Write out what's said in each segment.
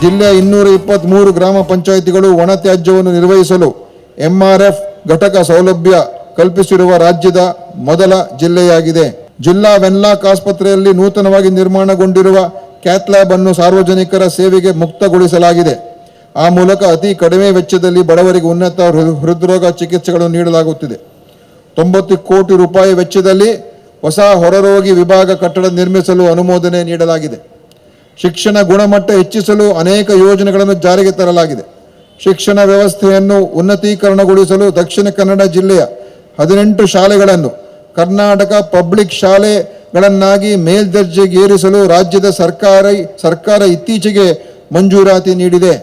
ಜಿಲ್ಲೆಯ 223 ಗ್ರಾಮ ಪಂಚಾಯಿತಿಗಳು ಒಣ ತ್ಯಾಜ್ಯವನ್ನು ನಿರ್ವಹಿಸಲು ಎಂಆರ್ಎಫ್ ಘಟಕ ಸೌಲಭ್ಯ ಕಲ್ಪಿಸಿರುವ ರಾಜ್ಯದ ಮೊದಲ ಜಿಲ್ಲೆಯಾಗಿದೆ. ಜಿಲ್ಲಾ ವೆನ್ಲಾಕ್ ಆಸ್ಪತ್ರೆಯಲ್ಲಿ ನೂತನವಾಗಿ ನಿರ್ಮಾಣಗೊಂಡಿರುವ ಕ್ಯಾತ್ ಲ್ಯಾಬ್ ಅನ್ನು ಸಾರ್ವಜನಿಕರ ಸೇವೆಗೆ ಮುಕ್ತಗೊಳಿಸಲಾಗಿದೆ. ಆ ಮೂಲಕ ಅತಿ ಕಡಿಮೆ ವೆಚ್ಚದಲ್ಲಿ ಬಡವರಿಗೆ ಉನ್ನತ ಹೃದ್ರೋಗ ಚಿಕಿತ್ಸೆಗಳನ್ನು ನೀಡಲಾಗುತ್ತಿದೆ. 90 ಕೋಟಿ ರೂಪಾಯಿ ವೆಚ್ಚದಲ್ಲಿ ಹೊಸ ಹೊರರೋಗಿ ವಿಭಾಗ ಕಟ್ಟಡ ನಿರ್ಮಿಸಲು ಅನುಮೋದನೆ ನೀಡಲಾಗಿದೆ. ಶಿಕ್ಷಣ ಗುಣಮಟ್ಟ ಹೆಚ್ಚಿಸಲು ಅನೇಕ ಯೋಜನೆಗಳನ್ನು ಜಾರಿಗೆ ತರಲಾಗಿದೆ. ಶಿಕ್ಷಣ ವ್ಯವಸ್ಥೆಯನ್ನು ಉನ್ನತೀಕರಣಗೊಳಿಸಲು ದಕ್ಷಿಣ ಕನ್ನಡ ಜಿಲ್ಲೆಯ 18 ಶಾಲೆಗಳನ್ನು ಕರ್ನಾಟಕ ಪಬ್ಲಿಕ್ ಶಾಲೆಗಳನ್ನಾಗಿ ಮೇಲ್ದರ್ಜೆಗೇರಿಸಲು ರಾಜ್ಯದ ಸರ್ಕಾರ ಇತ್ತೀಚೆಗೆ ಮಂಜೂರಾತಿ ನೀಡಿದೆ.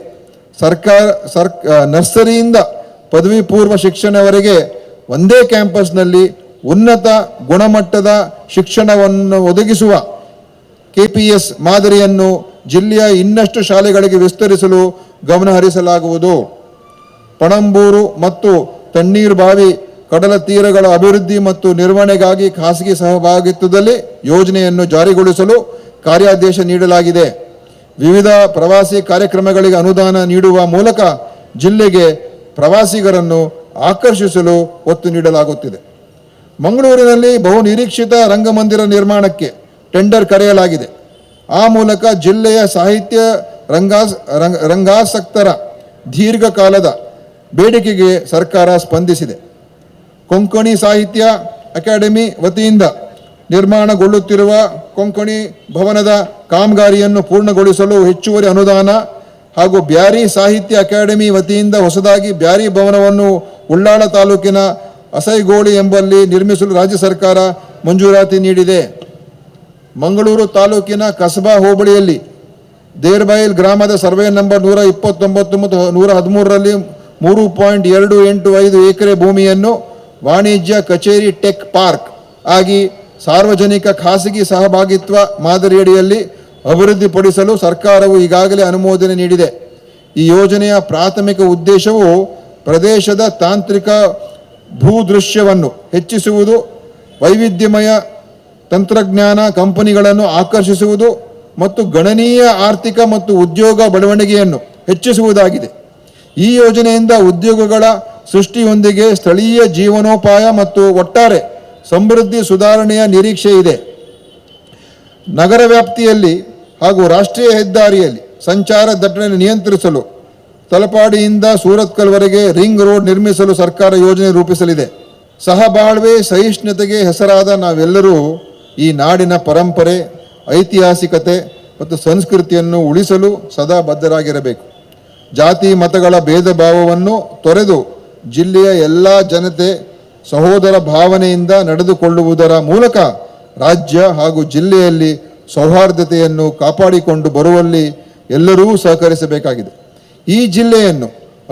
ನರ್ಸರಿಯಿಂದ ಪದವಿ ಪೂರ್ವ ಶಿಕ್ಷಣವರೆಗೆ ಒಂದೇ ಕ್ಯಾಂಪಸ್ನಲ್ಲಿ ಉನ್ನತ ಗುಣಮಟ್ಟದ ಶಿಕ್ಷಣವನ್ನು ಒದಗಿಸುವ ಕೆಪಿಎಸ್ ಮಾದರಿಯನ್ನು ಜಿಲ್ಲೆಯ ಇನ್ನಷ್ಟು ಶಾಲೆಗಳಿಗೆ ವಿಸ್ತರಿಸಲು ಗಮನಹರಿಸಲಾಗುವುದು. ಪಣಂಬೂರು ಮತ್ತು ತಣ್ಣೀರ್ಬಾವಿ ಕಡಲ ತೀರಗಳ ಅಭಿವೃದ್ಧಿ ಮತ್ತು ನಿರ್ವಹಣೆಗಾಗಿ ಖಾಸಗಿ ಸಹಭಾಗಿತ್ವದಲ್ಲಿ ಯೋಜನೆಯನ್ನು ಜಾರಿಗೊಳಿಸಲು ಕಾರ್ಯಾದೇಶ ನೀಡಲಾಗಿದೆ. ವಿವಿಧ ಪ್ರವಾಸಿ ಕಾರ್ಯಕ್ರಮಗಳಿಗೆ ಅನುದಾನ ನೀಡುವ ಮೂಲಕ ಜಿಲ್ಲೆಗೆ ಪ್ರವಾಸಿಗರನ್ನು ಆಕರ್ಷಿಸಲು ಒತ್ತು ನೀಡಲಾಗುತ್ತಿದೆ. ಮಂಗಳೂರಿನಲ್ಲಿ ಬಹುನಿರೀಕ್ಷಿತ ರಂಗಮಂದಿರ ನಿರ್ಮಾಣಕ್ಕೆ ಟೆಂಡರ್ ಕರೆಯಲಾಗಿದೆ. ಆ ಮೂಲಕ ಜಿಲ್ಲೆಯ ಸಾಹಿತ್ಯ ರಂಗಾಸಕ್ತರ ದೀರ್ಘಕಾಲದ ಬೇಡಿಕೆಗೆ ಸರ್ಕಾರ ಸ್ಪಂದಿಸಿದೆ. ಕೊಂಕಣಿ ಸಾಹಿತ್ಯ ಅಕಾಡೆಮಿ ವತಿಯಿಂದ ನಿರ್ಮಾಣಗೊಳ್ಳುತ್ತಿರುವ ಕೊಂಕಣಿ ಭವನದ ಕಾಮಗಾರಿಯನ್ನು ಪೂರ್ಣಗೊಳಿಸಲು ಹೆಚ್ಚುವರಿ ಅನುದಾನ ಹಾಗೂ ಬ್ಯಾರಿ ಸಾಹಿತ್ಯ ಅಕಾಡೆಮಿ ವತಿಯಿಂದ ಹೊಸದಾಗಿ ಬ್ಯಾರಿ ಭವನವನ್ನು ಉಳ್ಳಾಳ ತಾಲೂಕಿನ ಅಸೈಗೋಳಿ ಎಂಬಲ್ಲಿ ನಿರ್ಮಿಸಲು ರಾಜ್ಯ ಸರ್ಕಾರ ಮಂಜೂರಾತಿ ನೀಡಿದೆ. ಮಂಗಳೂರು ತಾಲೂಕಿನ ಕಸಬಾ ಹೋಬಳಿಯಲ್ಲಿ ದೇರ್ಬೈಲ್ ಗ್ರಾಮದ ಸರ್ವೆ ನಂಬರ್ 129 ಮತ್ತು 113ರಲ್ಲಿ 3.285 ಎಕರೆ ಭೂಮಿಯನ್ನು ವಾಣಿಜ್ಯ ಕಚೇರಿ ಟೆಕ್ ಪಾರ್ಕ್ ಆಗಿ ಸಾರ್ವಜನಿಕ ಖಾಸಗಿ ಸಹಭಾಗಿತ್ವ ಮಾದರಿಯಡಿಯಲ್ಲಿ ಅಭಿವೃದ್ಧಿಪಡಿಸಲು ಸರ್ಕಾರವು ಈಗಾಗಲೇ ಅನುಮೋದನೆ ನೀಡಿದೆ. ಈ ಯೋಜನೆಯ ಪ್ರಾಥಮಿಕ ಉದ್ದೇಶವು ಪ್ರದೇಶದ ತಾಂತ್ರಿಕ ಭೂದೃಶ್ಯವನ್ನು ಹೆಚ್ಚಿಸುವುದು, ವೈವಿಧ್ಯಮಯ ತಂತ್ರಜ್ಞಾನ ಕಂಪನಿಗಳನ್ನು ಆಕರ್ಷಿಸುವುದು ಮತ್ತು ಗಣನೀಯ ಆರ್ಥಿಕ ಮತ್ತು ಉದ್ಯೋಗ ಬೆಳವಣಿಗೆಯನ್ನು ಹೆಚ್ಚಿಸುವುದಾಗಿದೆ. ಈ ಯೋಜನೆಯಿಂದ ಉದ್ಯೋಗಗಳ ಸೃಷ್ಟಿಯೊಂದಿಗೆ ಸ್ಥಳೀಯ ಜೀವನೋಪಾಯ ಮತ್ತು ಒಟ್ಟಾರೆ ಸಮೃದ್ಧಿ ಸುಧಾರಣೆಯ ನಿರೀಕ್ಷೆ ಇದೆ. ನಗರ ವ್ಯಾಪ್ತಿಯಲ್ಲಿ ಹಾಗೂ ರಾಷ್ಟ್ರೀಯ ಹೆದ್ದಾರಿಯಲ್ಲಿ ಸಂಚಾರ ದಟ್ಟಣೆ ನಿಯಂತ್ರಿಸಲು ತಲಪಾಡಿಯಿಂದ ಸೂರತ್ಕಲ್ವರೆಗೆ ರಿಂಗ್ ರೋಡ್ ನಿರ್ಮಿಸಲು ಸರ್ಕಾರ ಯೋಜನೆ ರೂಪಿಸಲಿದೆ. ಸಹಬಾಳ್ವೆ ಸಹಿಷ್ಣುತೆಗೆ ಹೆಸರಾದ ನಾವೆಲ್ಲರೂ ಈ ನಾಡಿನ ಪರಂಪರೆ, ಐತಿಹಾಸಿಕತೆ ಮತ್ತು ಸಂಸ್ಕೃತಿಯನ್ನು ಉಳಿಸಲು ಸದಾ ಬದ್ಧರಾಗಿರಬೇಕು. ಜಾತಿ ಮತಗಳ ಭೇದ ಭಾವವನ್ನು ತೊರೆದು ಜಿಲ್ಲೆಯ ಎಲ್ಲ ಜನತೆ ಸಹೋದರ ಭಾವನೆಯಿಂದ ನಡೆದುಕೊಳ್ಳುವುದರ ಮೂಲಕ ರಾಜ್ಯ ಹಾಗೂ ಜಿಲ್ಲೆಯಲ್ಲಿ ಸೌಹಾರ್ದತೆಯನ್ನು ಕಾಪಾಡಿಕೊಂಡು ಬರುವಲ್ಲಿ ಎಲ್ಲರೂ ಸಹಕರಿಸಬೇಕಾಗಿದೆ. ಈ ಜಿಲ್ಲೆಯನ್ನು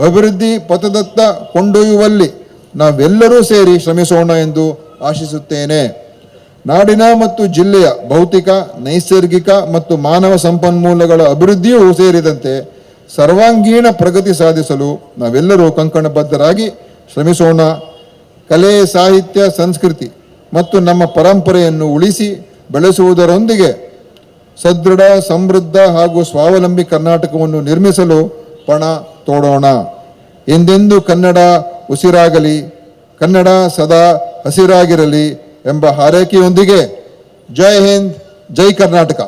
ಅಭಿವೃದ್ಧಿ ಪಥದತ್ತ ಕೊಂಡೊಯ್ಯುವಲ್ಲಿ ನಾವೆಲ್ಲರೂ ಸೇರಿ ಶ್ರಮಿಸೋಣ ಎಂದು ಆಶಿಸುತ್ತೇನೆ. ನಾಡಿನ ಮತ್ತು ಜಿಲ್ಲೆಯ ಭೌತಿಕ, ನೈಸರ್ಗಿಕ ಮತ್ತು ಮಾನವ ಸಂಪನ್ಮೂಲಗಳ ಅಭಿವೃದ್ಧಿಯೂ ಸೇರಿದಂತೆ ಸರ್ವಾಂಗೀಣ ಪ್ರಗತಿ ಸಾಧಿಸಲು ನಾವೆಲ್ಲರೂ ಕಂಕಣಬದ್ಧರಾಗಿ ಶ್ರಮಿಸೋಣ. ಕಲೆ, ಸಾಹಿತ್ಯ, ಸಂಸ್ಕೃತಿ ಮತ್ತು ನಮ್ಮ ಪರಂಪರೆಯನ್ನು ಉಳಿಸಿ ಬೆಳೆಸುವುದರೊಂದಿಗೆ ಸದೃಢ, ಸಮೃದ್ಧ ಹಾಗೂ ಸ್ವಾವಲಂಬಿ ಕರ್ನಾಟಕವನ್ನು ನಿರ್ಮಿಸಲು ಪಣ ತೋಡೋಣ. ಎಂದೆಂದು ಕನ್ನಡ ಉಸಿರಾಗಲಿ, ಕನ್ನಡ ಸದಾ ಹಸಿರಾಗಿರಲಿ ಎಂಬ ಹಾರೈಕೆಯೊಂದಿಗೆ ಜೈ ಹಿಂದ್, ಜೈ ಕರ್ನಾಟಕ.